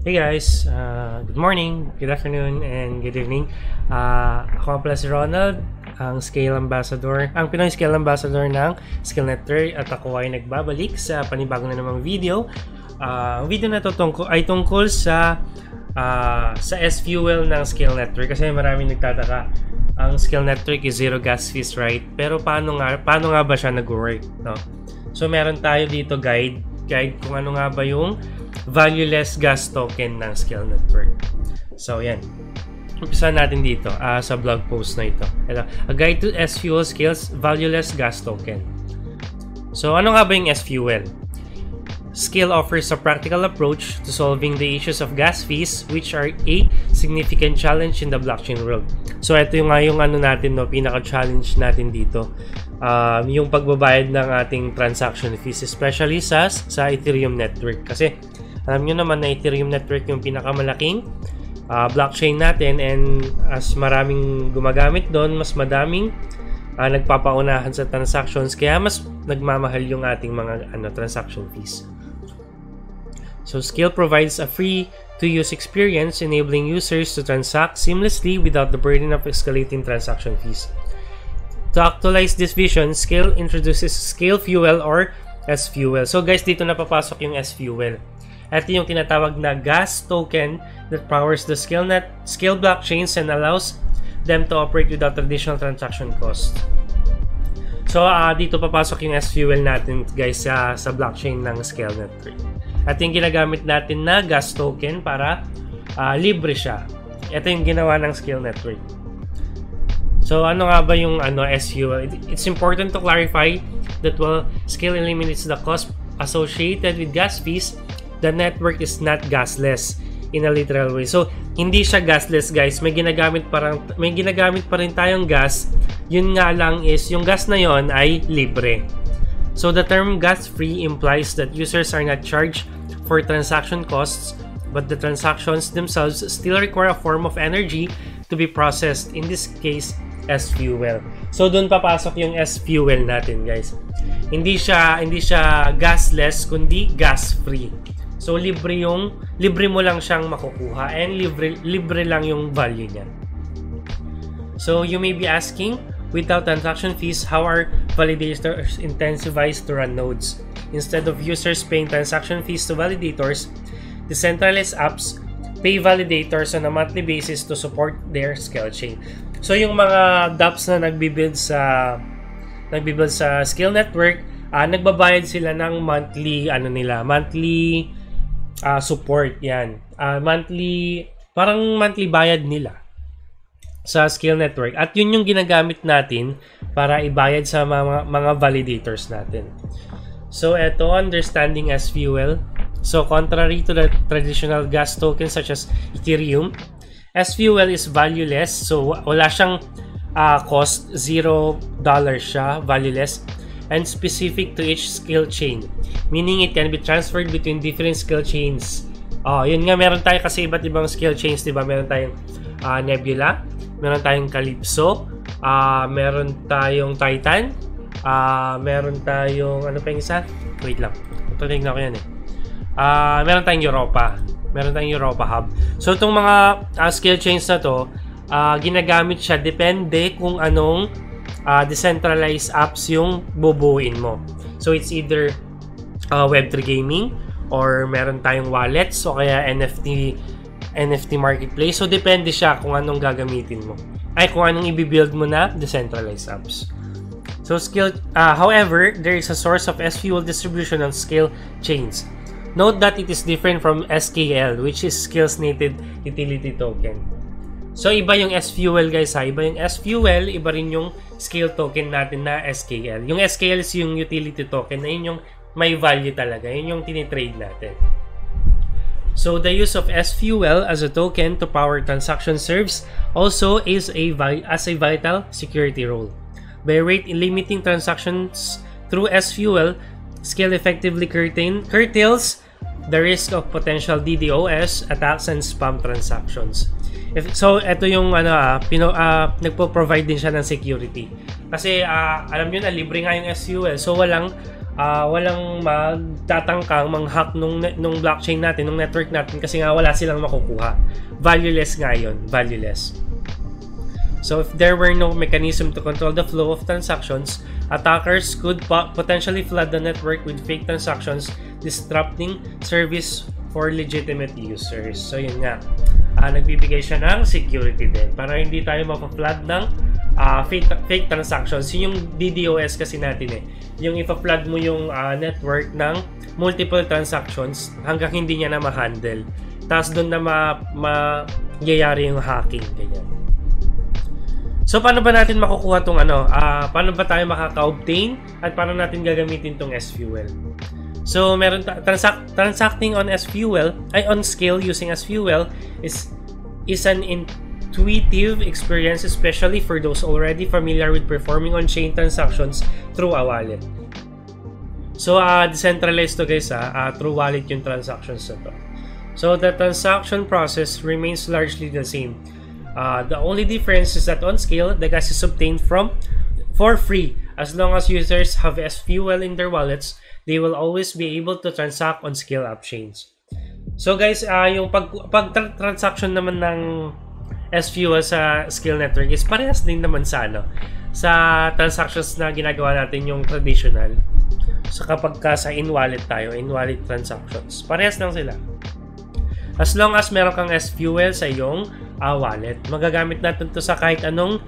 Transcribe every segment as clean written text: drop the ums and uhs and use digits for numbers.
Hey guys, good morning, good afternoon, and good evening. Ako pala si Ronald, ang Scale Ambassador, ang Pinoy Scale Ambassador ng Scale Network, at ako ay nagbabalik sa panibagong na namang video. Ang video na ito ay tungkol sa S-Fuel ng Scale Network, kasi maraming nagtataka. Ang Scale Network is zero gas fees, right? Pero paano nga ba siya nag-work, no? So meron tayo dito guide kung ano nga ba yung valueless gas token ng Scale Network. So yan, umpisa natin dito sa blog post na ito. A guide to S-Fuel Scale's valueless gas token. So ano nga ba yung S-Fuel? Scale offers a practical approach to solving the issues of gas fees, which are a significant challenge in the blockchain world. So ito yung ano natin, no, pinaka-challenge natin dito. Yung pagbabayad ng ating transaction fees, especially sa Ethereum network. Kasi alam nyo naman na Ethereum network yung pinakamalaking blockchain natin, and as maraming gumagamit doon, mas madaming nagpapaunahan sa transactions, kaya mas nagmamahal yung ating mga transaction fees. So Scale provides a free-to-use experience, enabling users to transact seamlessly without the burden of escalating transaction fees. To actualize this vision, Scale introduces Scale Fuel or S-Fuel. So guys, dito na papasok yung S-Fuel. Ito yung tinatawag na gas token that powers the Scale blockchains and allows them to operate without traditional transaction costs. So dito papasok yung S-Fuel natin guys sa blockchain ng Scale Network. At yung ginagamit natin na gas token para libre siya. Ito yung ginawa ng Scale Network. So ano nga ba yung S-Fuel? It's important to clarify that while Scale eliminates the cost associated with gas fees, the network is not gasless in a literal way. So hindi siya gasless guys, may ginagamit pa rin tayong gas. Yun nga lang is yung gas na yon ay libre. So the term gas-free implies that users are not charged for transaction costs, but the transactions themselves still require a form of energy to be processed, in this case, S-Fuel. So doon papasok yung S-Fuel natin guys. Hindi siya gasless, kundi gas-free. So libre mo lang siyang makukuha, and libre lang yung value niya. So you may be asking, without transaction fees, how are validators incentivized to run nodes? Instead of users paying transaction fees to validators, decentralized apps pay validators on a monthly basis to support their Scale chain. So yung mga dApps na nagbibuild sa Scale Network, nagbabayad sila ng monthly support yan. Parang monthly bayad nila sa Scale Network, at yun yung ginagamit natin para ibayad sa mga validators natin. So eto, understanding S-Fuel. So contrary to the traditional gas tokens such as Ethereum, S-Fuel is valueless. So wala siyang cost, $0 siya, valueless, and specific to each Scale chain, meaning it can be transferred between different Scale chains. Yun nga, meron tayo kasi iba't ibang Scale chains, diba? Meron tayong Nebula, meron tayong Calypso, meron tayong Titan, meron tayong ano pa yung isa? Wait lang, tingnan ko yan meron tayong Europa Hub. So itong mga Scale chains na to, ginagamit siya depende kung anong decentralized apps yung bubuuin mo. So it's either Web3 gaming, or meron tayong wallets, o kaya NFT marketplace. So depende siya kung anong gagamitin mo, kung anong i-build mo na decentralized apps. So however, there is a source of S-Fuel distribution on Scale chains. Note that it is different from SKL, which is Scale's native utility token. So iba yung S-Fuel guys iba yung S-Fuel, iba rin yung Scale token natin na SKL. Yung SKL is yung utility token, na yun yung may value talaga, yun yung tinitrade natin. So the use of S-Fuel as a token to power transaction serves also as a vital security role. By limiting transactions through S-Fuel, Scale effectively curtails the risk of potential DDoS attacks and spam transactions. So ito yung nagpo-provide din siya ng security. Kasi alam niyo na libre nga yung S-Fuel. So walang walang magtatangkang manghack nung blockchain natin, nung network natin, kasi nga wala silang makukuha. Valueless nga yun, valueless. So if there were no mechanism to control the flow of transactions, attackers could potentially flood the network with fake transactions, disrupting service for legitimate users. So yun nga, nagbibigay siya ng security din para hindi tayo mapa-flood ng fake transactions. Yun yung DDoS kasi natin eh. Yung ipa-flood mo yung network ng multiple transactions hanggang hindi niya na ma-handle. Tapos doon na magyayari yung hacking. Ganyan. So, paano ba natin makukuha itong paano ba tayo makaka-obtain at paano natin gagamitin itong S-Fuel? So, meron transacting on S-Fuel, on Scale using S-Fuel is an intuitive experience, especially for those already familiar with performing on-chain transactions through a wallet. So, decentralized to guys, through wallet yung transactions na to. So, the transaction process remains largely the same. The only difference is that on Scale, the gas is obtained for free. As long as users have S-Fuel in their wallets, they will always be able to transact on Scale app chains. So guys, yung pag-transaction naman ng S-Fuel sa Scale network is parehas din naman sa sa transactions na ginagawa natin yung traditional. So kapag sa in-wallet tayo, in-wallet transactions, parehas lang sila. As long as meron kang S-Fuel sa iyong wallet, magagamit natin to sa kahit anong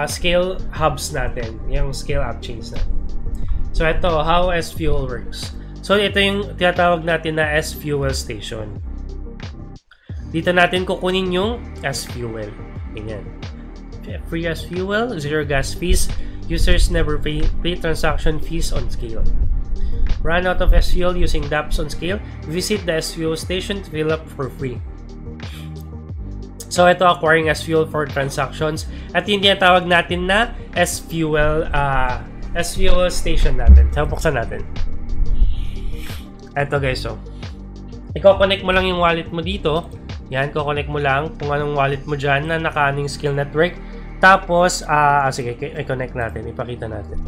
Scale hubs natin, yung Scale app chains natin. So ito, how S-Fuel works. So ito yung tinatawag natin na S-Fuel station. Dito natin kukunin yung S-Fuel. Ganyan. Free S-Fuel, zero gas fees. Users never pay transaction fees on Scale. Run out of S-Fuel using dApps on Scale, visit the S-Fuel station to fill up for free. So ito, acquiring S-Fuel for transactions. At yung tinatawag natin na S-Fuel station natin. So buksan natin. Ito guys, so i-connect mo lang yung wallet mo dito. Yan, connect mo lang kung anong wallet mo dyan na naka-aning Scale network. Tapos, sige, i-connect natin. Ipakita natin.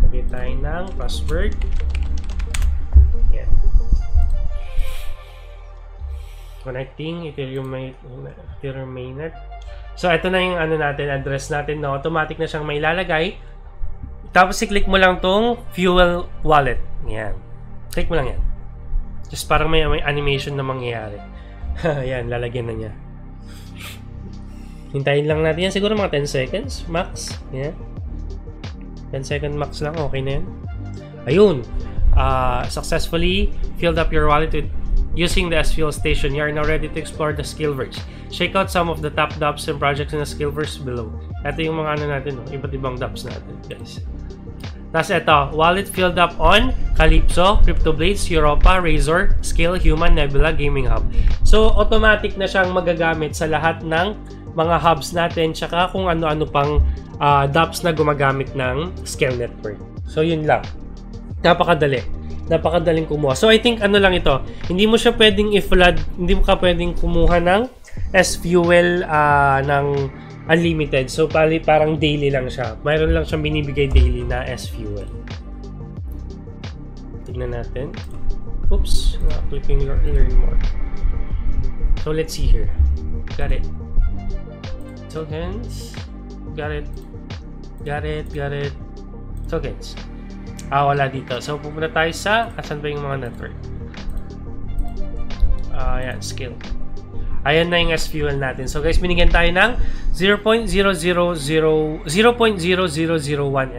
Lagay tayo ng password. Yan. Connecting Ethereum mainnet. So, ito na yung natin, address natin. No? Automatic na siyang may lalagay. Tapos, i-click mo lang tong Fuel Wallet. Yan. Click mo lang yan. Just parang may animation na mangyayari. Yan, lalagyan na niya. Hintayin lang natin yan. Siguro mga 10 seconds max. Yan. 10 second max lang. Okay na yan. Ayun. Successfully filled up your wallet with using the S-Fuel station. You are now ready to explore the Scaleverse. Check out some of the top dApps and projects in the Scaleverse below. Ito yung mga natin. Iba't ibang dApps natin, guys. Tapos ito, wallet filled up on Calypso, CryptoBlades, Europa, Razor, Scale, Human, Nebula, Gaming Hub. So, automatic na siyang magagamit sa lahat ng mga hubs natin, tsaka kung ano-ano pang dApps na gumagamit ng Scale network. So, yun lang. Napakadali. Napakadaling kumuha. So, I think lang ito. Hindi mo siya pwedeng i-flood, hindi mo ka pwedeng kumuha ng S-Fuel ng unlimited. So, parang daily lang siya. Mayroon lang siyang binibigay daily na S-Fuel. Tignan natin. Oops. Clicking learn more. So, let's see here. Got it. Tokens. Got it. Tokens. Wala dito. So, pupunta tayo sa asan ba yung mga network? Ayan, Scale. Ayan na yung S-Fuel natin. So guys, binigyan tayo ng 0.0001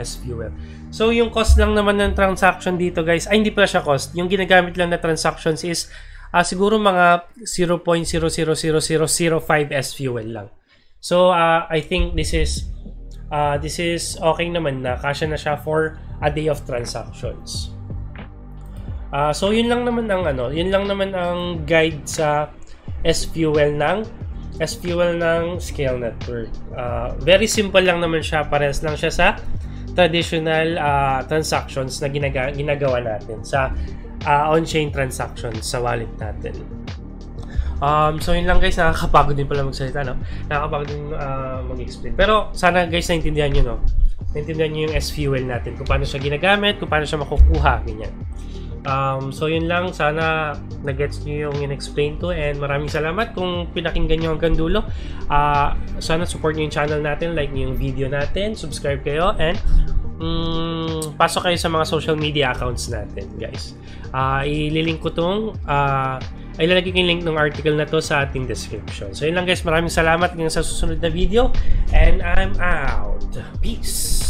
S-Fuel. So yung cost lang naman ng transaction dito guys, ay hindi pala siya cost. Yung ginagamit lang na transactions is siguro mga 0.000005 S-Fuel lang. So I think this is okay naman na kasya na siya for a day of transactions. So yun lang naman ang guide sa S-Fuel ng Scale network. Very simple lang naman siya, parehas lang siya sa traditional transactions na ginagawa natin sa on-chain transactions sa wallet natin. So yun lang guys, nakakapagod din pala magsalita, no? Nakakapagod din mag-explain. Pero sana guys naintindihan nyo, no? naintindihan nyo yung S-Fuel natin, kung paano siya ginagamit, kung paano siya makukuha, ganyan. So yun lang, sana na-gets nyo yung in-explain to, and maraming salamat kung pinakinggan nyo hanggang dulo. Sana support nyo yung channel natin, like nyo yung video natin, subscribe kayo, and pasok kayo sa mga social media accounts natin, guys. Ililink ko tong ilalagay ko yung link ng article na to sa ating description. So yun lang, guys, maraming salamat hanggang sa susunod na video, and I'm out. Peace!